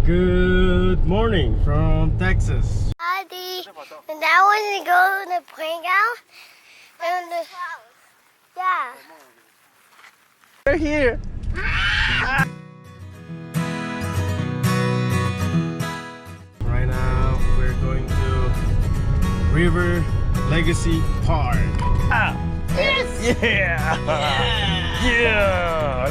Good morning from Texas. Daddy, and I want to go to the playground. And yeah. We're here. Right now, we're going to River Legacy Park. Yes! Yeah! Yeah!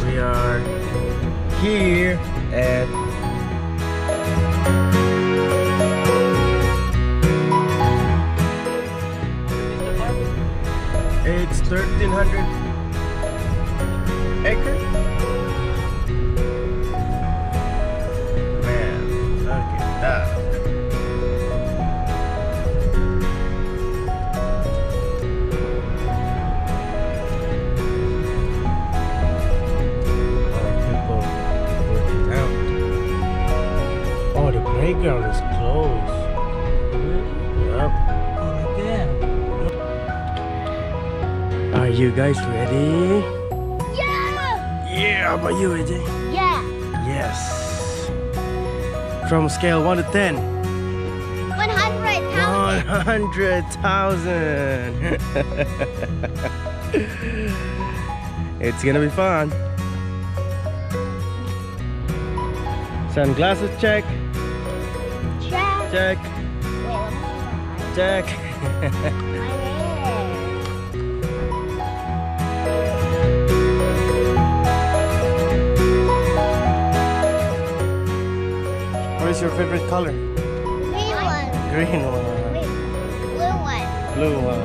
We are here at it's 1,300 acres. Man, look at that. People working out. Oh, the playground is closed. Yep. Are you guys ready? Yeah! Yeah, how about you, AJ? Yeah. Yes. From scale 1 to 10. 100,000. 100,000. It's gonna be fun. Sunglasses check. Check. Check. Check. What is your favorite color? Green one. Green one. Wait. Blue one. Blue one.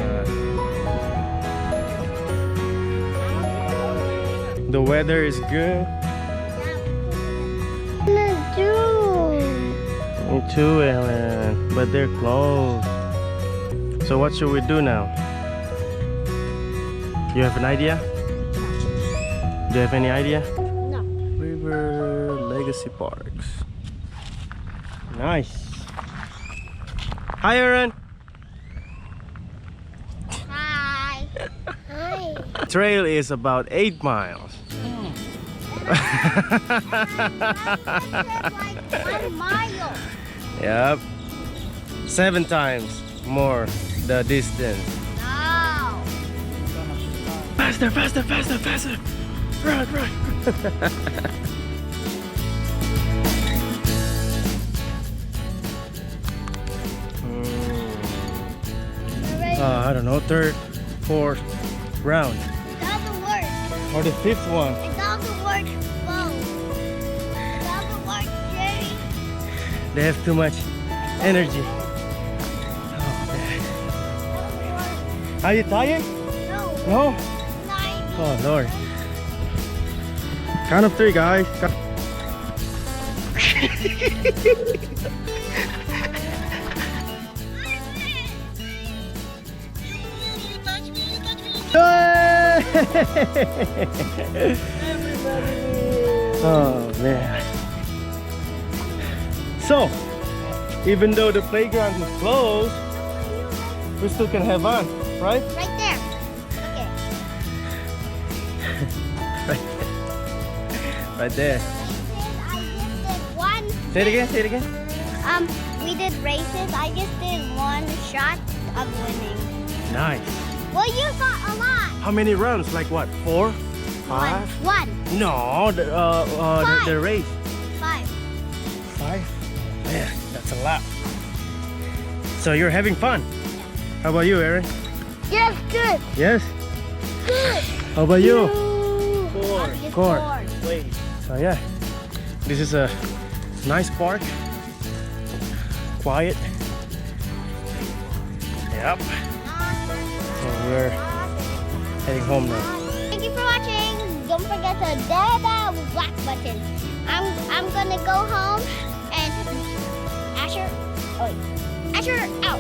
The weather is good. Me too, Ellen. But they're closed. So what should we do now? You have an idea? Do you have any idea? No. River Legacy Parks. Nice. Hi, Aaron. Hi. Hi. Trail is about 8 miles. That's like 1 mile. Yep. 7 times more the distance. No. Faster, faster, faster, faster. Run, run. I don't know, 3rd, 4th round. It doesn't work. Or the 5th one. It doesn't work, Bo. It doesn't work, Jerry. They have too much energy. It doesn't work. Are you tired? No. No? 90. Oh, Lord. Count of 3, guys. Oh man. So, even though the playground is closed, we still can have fun, right? Right there. Okay. Right there. I just did one. Say it again, say it again. We did races. I just did one shot of winning. Nice. Well, you got a lot. How many rounds? Like what? 4? 5? One. No, the race. 5. 5? Man, that's a lot. So you're having fun. How about you, Aaron? Yes, good. Yes? Good. How about you? 4. So yeah, this is a nice park. Quiet. Yep. So we're heading home now. Thank you for watching. Don't forget to hit that black button. I'm gonna go home and Asher out.